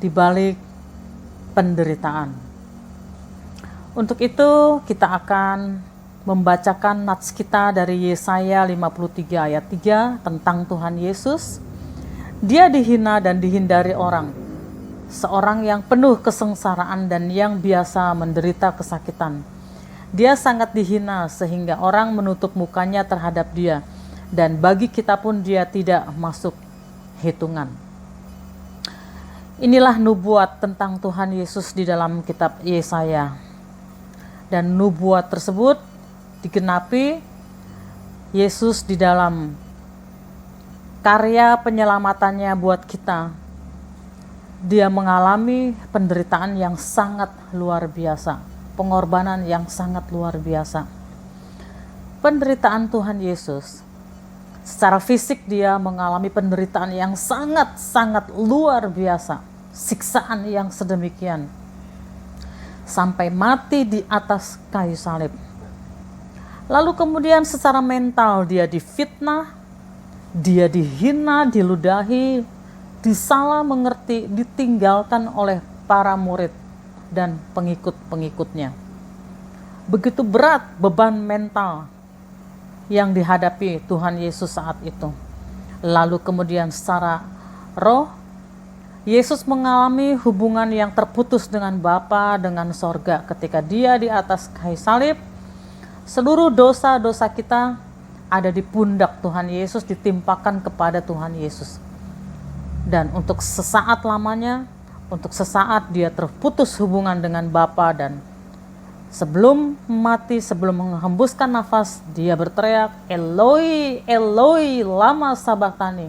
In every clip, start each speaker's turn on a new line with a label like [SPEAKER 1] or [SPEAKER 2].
[SPEAKER 1] di balik penderitaan. Untuk itu kita akan membacakan nats kita dari Yesaya 53 ayat 3 tentang Tuhan Yesus. Dia dihina dan dihindari orang, seorang yang penuh kesengsaraan dan yang biasa menderita kesakitan. Dia sangat dihina sehingga orang menutup mukanya terhadap dia, dan bagi kita pun dia tidak masuk hitungan. Inilah nubuat tentang Tuhan Yesus di dalam kitab Yesaya. Dan nubuat tersebut digenapi Yesus di dalam karya penyelamatannya buat kita. Dia mengalami penderitaan yang sangat luar biasa, pengorbanan yang sangat luar biasa. Penderitaan Tuhan Yesus, secara fisik dia mengalami penderitaan yang sangat-sangat luar biasa, siksaan yang sedemikian, sampai mati di atas kayu salib. Lalu kemudian secara mental dia difitnah, dia dihina, diludahi, disalah mengerti, ditinggalkan oleh para murid dan pengikut-pengikutnya. Begitu berat beban mental yang dihadapi Tuhan Yesus saat itu. Lalu kemudian secara roh, Yesus mengalami hubungan yang terputus dengan Bapa, dengan sorga. Ketika dia di atas kayu salib, seluruh dosa-dosa kita ada di pundak Tuhan Yesus, ditimpakan kepada Tuhan Yesus. Dan untuk sesaat lamanya, untuk sesaat dia terputus hubungan dengan Bapa, dan sebelum mati, sebelum menghembuskan nafas, dia berteriak, Eloi, Eloi, lama sabachthani.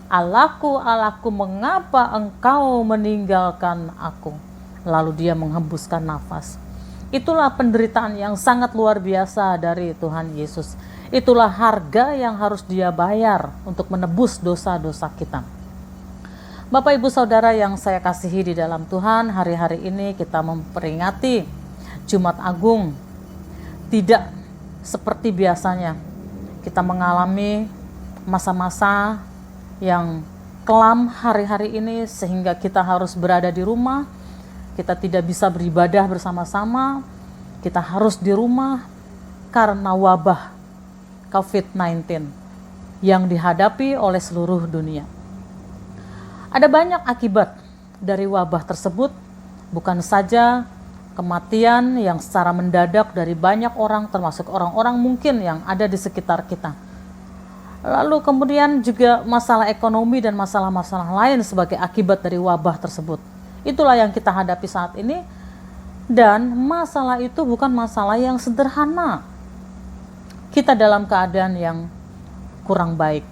[SPEAKER 1] Allahku, Allahku, mengapa engkau meninggalkan aku? Lalu dia menghembuskan nafas. Itulah penderitaan yang sangat luar biasa dari Tuhan Yesus. Itulah harga yang harus dia bayar untuk menebus dosa-dosa kita. Bapak Ibu Saudara yang saya kasihi di dalam Tuhan, hari-hari ini kita memperingati Jumat Agung. Tidak seperti biasanya, kita mengalami masa-masa yang kelam hari-hari ini, sehingga kita harus berada di rumah. Kita tidak bisa beribadah bersama-sama, kita harus di rumah karena wabah COVID-19 yang dihadapi oleh seluruh dunia. Ada banyak akibat dari wabah tersebut, bukan saja kematian yang secara mendadak dari banyak orang, termasuk orang-orang mungkin yang ada di sekitar kita. Lalu kemudian juga masalah ekonomi dan masalah-masalah lain sebagai akibat dari wabah tersebut. Itulah yang kita hadapi saat ini, dan masalah itu bukan masalah yang sederhana. Kita dalam keadaan yang kurang baik.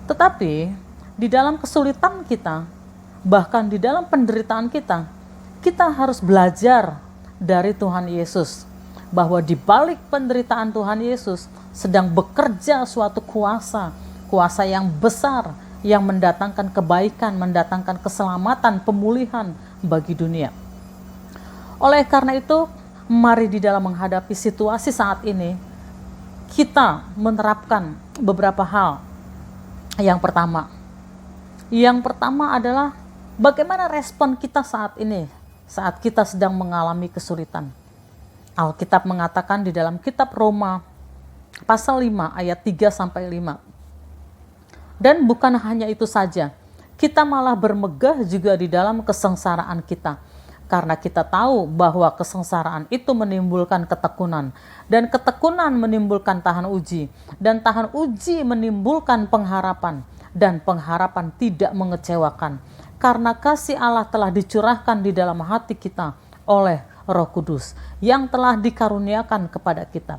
[SPEAKER 1] Tetapi di dalam kesulitan kita, bahkan di dalam penderitaan kita, kita harus belajar dari Tuhan Yesus, bahwa di balik penderitaan Tuhan Yesus sedang bekerja suatu kuasa yang besar, yang mendatangkan kebaikan, mendatangkan keselamatan, pemulihan bagi dunia. Oleh karena itu, mari di dalam menghadapi situasi saat ini, kita menerapkan beberapa hal. Yang pertama adalah bagaimana respon kita saat ini, saat kita sedang mengalami kesulitan. Alkitab mengatakan di dalam kitab Roma pasal 5 ayat 3-5. Dan bukan hanya itu saja, kita malah bermegah juga di dalam kesengsaraan kita. Karena kita tahu bahwa kesengsaraan itu menimbulkan ketekunan. Dan ketekunan menimbulkan tahan uji. Dan tahan uji menimbulkan pengharapan. Dan pengharapan tidak mengecewakan. Karena kasih Allah telah dicurahkan di dalam hati kita oleh Roh Kudus yang telah dikaruniakan kepada kita.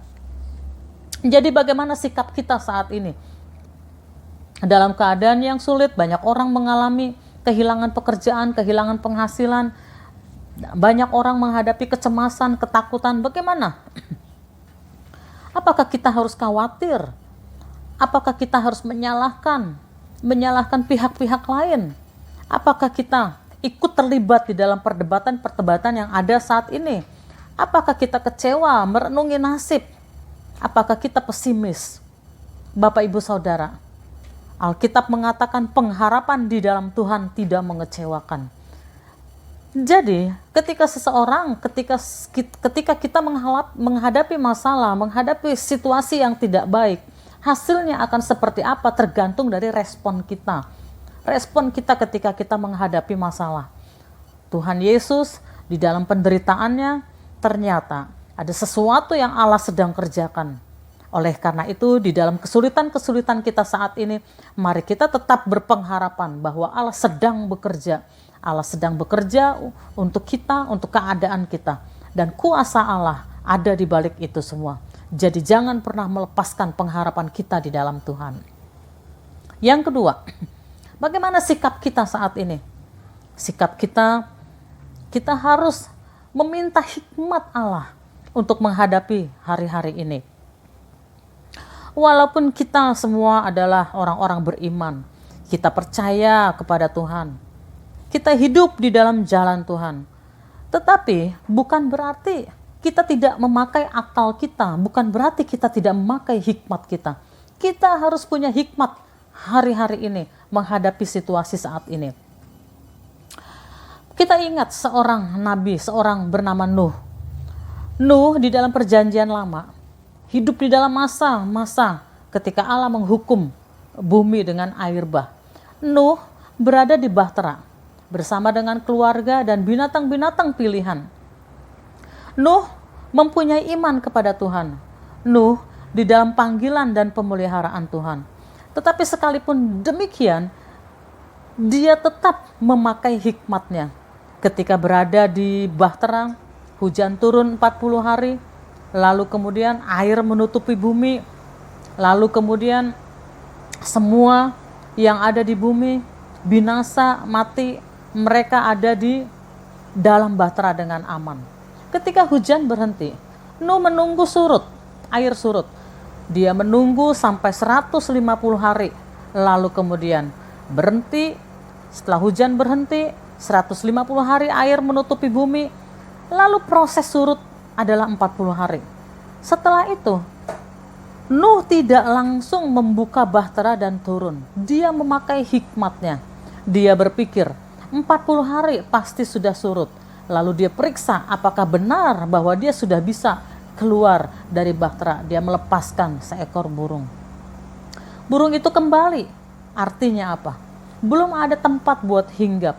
[SPEAKER 1] Jadi bagaimana sikap kita saat ini? Dalam keadaan yang sulit, banyak orang mengalami kehilangan pekerjaan, kehilangan penghasilan. Banyak orang menghadapi kecemasan, ketakutan. Bagaimana? Apakah kita harus khawatir? Apakah kita harus menyalahkan pihak-pihak lain? Apakah kita ikut terlibat di dalam perdebatan-perdebatan yang ada saat ini? Apakah kita kecewa, merenungi nasib? Apakah kita pesimis? Bapak Ibu Saudara, Alkitab mengatakan pengharapan di dalam Tuhan tidak mengecewakan. Jadi, ketika kita menghadapi masalah, menghadapi situasi yang tidak baik, hasilnya akan seperti apa tergantung dari respon kita. Respon kita ketika kita menghadapi masalah. Tuhan Yesus di dalam penderitaannya ternyata ada sesuatu yang Allah sedang kerjakan. Oleh karena itu, di dalam kesulitan-kesulitan kita saat ini, mari kita tetap berpengharapan bahwa Allah sedang bekerja. Allah sedang bekerja untuk kita, untuk keadaan kita. Dan kuasa Allah ada di balik itu semua. Jadi jangan pernah melepaskan pengharapan kita di dalam Tuhan. Yang kedua, bagaimana sikap kita saat ini? Sikap kita harus meminta hikmat Allah untuk menghadapi hari-hari ini. Walaupun kita semua adalah orang-orang beriman, kita percaya kepada Tuhan, kita hidup di dalam jalan Tuhan, tetapi bukan berarti kita tidak memakai akal kita, bukan berarti kita tidak memakai hikmat kita. Kita harus punya hikmat hari-hari ini menghadapi situasi saat ini. Kita ingat seorang nabi, seorang bernama Nuh. Nuh di dalam perjanjian lama hidup di dalam masa ketika Allah menghukum bumi dengan air bah. Nuh berada di bahtera bersama dengan keluarga dan binatang-binatang pilihan. Nuh mempunyai iman kepada Tuhan. Nuh di dalam panggilan dan pemeliharaan Tuhan. Tetapi sekalipun demikian, dia tetap memakai hikmatnya. Ketika berada di bahtera, hujan turun 40 hari, lalu kemudian air menutupi bumi, lalu kemudian semua yang ada di bumi binasa, mati, mereka ada di dalam bahtera dengan aman. Ketika hujan berhenti, Nuh menunggu air surut. Dia menunggu sampai 150 hari, lalu kemudian berhenti. Setelah hujan berhenti, 150 hari air menutupi bumi, lalu proses surut adalah 40 hari. Setelah itu, Nuh tidak langsung membuka bahtera dan turun. Dia memakai hikmatnya. Dia berpikir, 40 hari pasti sudah surut. Lalu dia periksa apakah benar bahwa dia sudah bisa keluar dari bahtera. Dia melepaskan seekor burung. Burung itu kembali. Artinya apa? Belum ada tempat buat hinggap.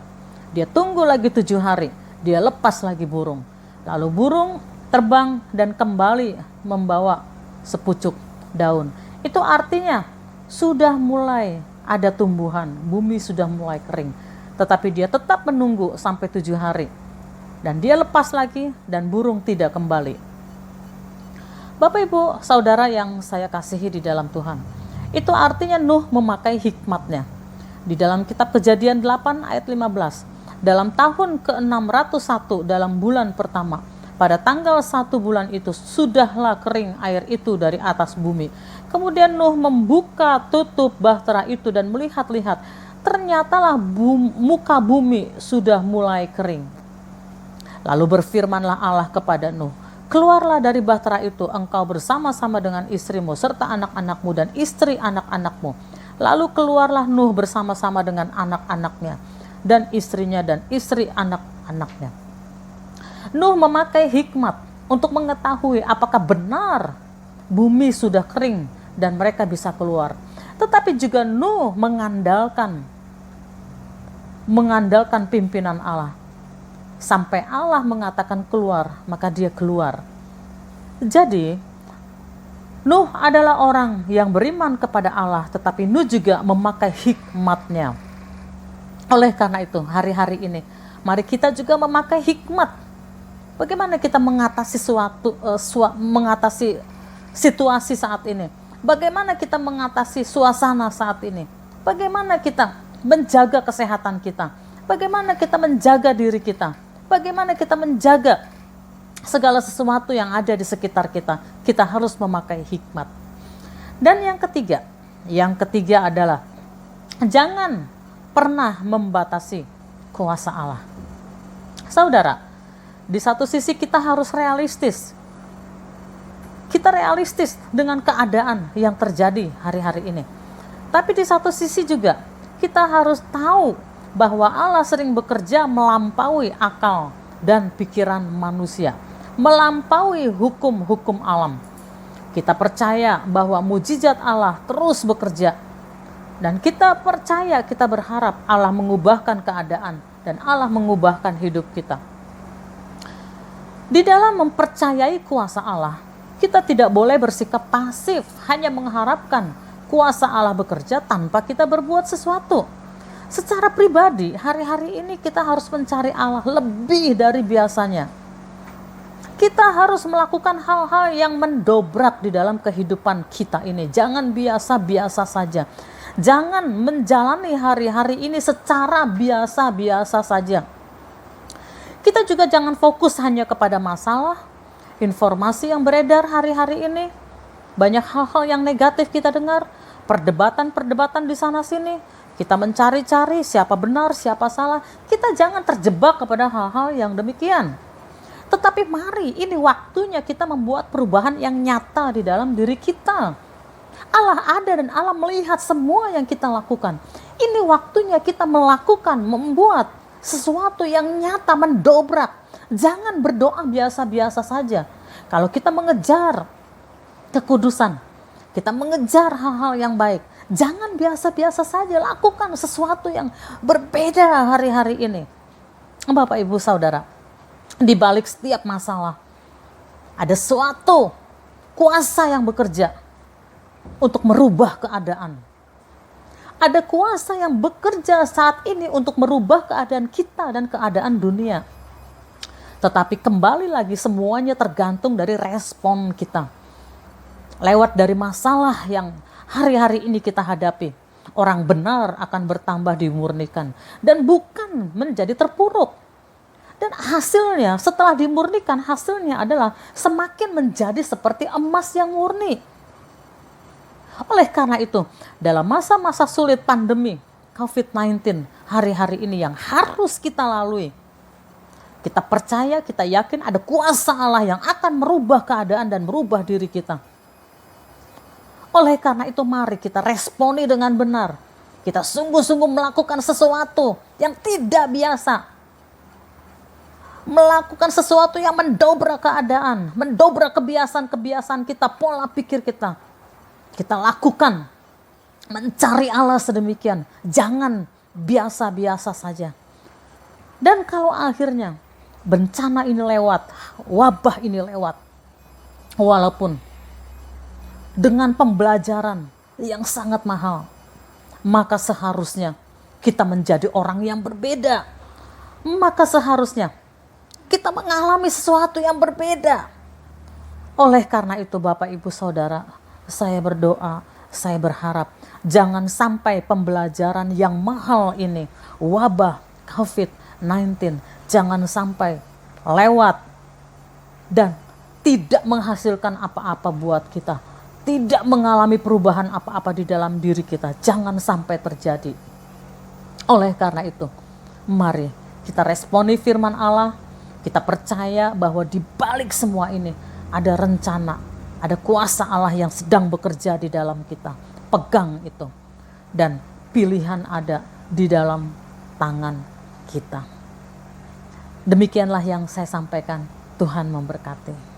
[SPEAKER 1] Dia tunggu lagi 7 hari. Dia lepas lagi burung. Lalu burung terbang dan kembali membawa sepucuk daun. Itu artinya sudah mulai ada tumbuhan, bumi sudah mulai kering. Tetapi dia tetap menunggu sampai 7 hari. Dan dia lepas lagi dan burung tidak kembali. Bapak Ibu Saudara yang saya kasihi di dalam Tuhan, itu artinya Nuh memakai hikmatnya. Di dalam kitab Kejadian 8 ayat 15, dalam tahun ke-601 dalam bulan pertama, pada tanggal 1 bulan itu sudahlah kering air itu dari atas bumi. Kemudian Nuh membuka tutup bahtera itu dan melihat-lihat, ternyatalah muka bumi sudah mulai kering. Lalu berfirmanlah Allah kepada Nuh, keluarlah dari bahtera itu engkau bersama-sama dengan istrimu serta anak-anakmu dan istri anak-anakmu. Lalu keluarlah Nuh bersama-sama dengan anak-anaknya dan istrinya dan istri anak-anaknya. Nuh memakai hikmat untuk mengetahui apakah benar bumi sudah kering dan mereka bisa keluar. Tetapi juga Nuh mengandalkan pimpinan Allah. Sampai Allah mengatakan keluar, maka dia keluar. Jadi, Nuh adalah orang yang beriman kepada Allah, tetapi Nuh juga memakai hikmatnya. Oleh karena itu, hari-hari ini, mari kita juga memakai hikmat. Bagaimana kita mengatasi mengatasi situasi saat ini? Bagaimana kita mengatasi suasana saat ini? Bagaimana kita menjaga kesehatan kita? Bagaimana kita menjaga diri kita? Bagaimana kita menjaga segala sesuatu yang ada di sekitar kita? Kita harus memakai hikmat. Dan yang ketiga adalah jangan pernah membatasi kuasa Allah. Saudara, di satu sisi kita harus realistis. Kita realistis dengan keadaan yang terjadi hari-hari ini. Tapi di satu sisi juga kita harus tahu bahwa Allah sering bekerja melampaui akal dan pikiran manusia, melampaui hukum-hukum alam. Kita percaya bahwa mujizat Allah terus bekerja, dan kita percaya, kita berharap Allah mengubahkan keadaan dan Allah mengubahkan hidup kita. Di dalam mempercayai kuasa Allah, kita tidak boleh bersikap pasif, hanya mengharapkan kuasa Allah bekerja tanpa kita berbuat sesuatu. Secara pribadi, hari-hari ini kita harus mencari Allah lebih dari biasanya. Kita harus melakukan hal-hal yang mendobrak di dalam kehidupan kita ini. Jangan biasa-biasa saja. Jangan menjalani hari-hari ini secara biasa-biasa saja. Kita juga jangan fokus hanya kepada masalah, informasi yang beredar hari-hari ini. Banyak hal-hal yang negatif kita dengar, perdebatan-perdebatan di sana-sini. Kita mencari-cari siapa benar, siapa salah. Kita jangan terjebak kepada hal-hal yang demikian. Tetapi mari, ini waktunya kita membuat perubahan yang nyata di dalam diri kita. Allah ada dan Allah melihat semua yang kita lakukan. Ini waktunya kita melakukan, membuat sesuatu yang nyata, mendobrak. Jangan berdoa biasa-biasa saja. Kalau kita mengejar kekudusan, kita mengejar hal-hal yang baik, jangan biasa-biasa saja, lakukan sesuatu yang berbeda hari-hari ini. Bapak, Ibu, Saudara, di balik setiap masalah ada suatu kuasa yang bekerja untuk merubah keadaan. Ada kuasa yang bekerja saat ini untuk merubah keadaan kita dan keadaan dunia. Tetapi kembali lagi, semuanya tergantung dari respon kita. Lewat dari masalah yang hari-hari ini kita hadapi, orang benar akan bertambah dimurnikan dan bukan menjadi terpuruk. Dan hasilnya, setelah dimurnikan, hasilnya adalah semakin menjadi seperti emas yang murni. Oleh karena itu, dalam masa-masa sulit pandemi COVID-19 hari-hari ini yang harus kita lalui, kita percaya, kita yakin ada kuasa Allah yang akan merubah keadaan dan merubah diri kita. Oleh karena itu, mari kita responi dengan benar. Kita sungguh-sungguh melakukan sesuatu yang tidak biasa. Melakukan sesuatu yang mendobrak keadaan, mendobrak kebiasaan-kebiasaan kita, pola pikir kita. Kita lakukan, mencari Allah sedemikian. Jangan biasa-biasa saja. Dan kalau akhirnya bencana ini lewat, wabah ini lewat, walaupun dengan pembelajaran yang sangat mahal, maka seharusnya kita menjadi orang yang berbeda. Maka seharusnya kita mengalami sesuatu yang berbeda. Oleh karena itu, Bapak, Ibu, Saudara, saya berdoa, saya berharap jangan sampai pembelajaran yang mahal ini, wabah COVID-19, jangan sampai lewat dan tidak menghasilkan apa-apa buat kita, tidak mengalami perubahan apa-apa di dalam diri kita. Jangan sampai terjadi. Oleh karena itu, mari kita responi firman Allah. Kita percaya bahwa di balik semua ini ada rencana, ada kuasa Allah yang sedang bekerja di dalam kita. Pegang itu. Dan pilihan ada di dalam tangan kita. Demikianlah yang saya sampaikan. Tuhan memberkati.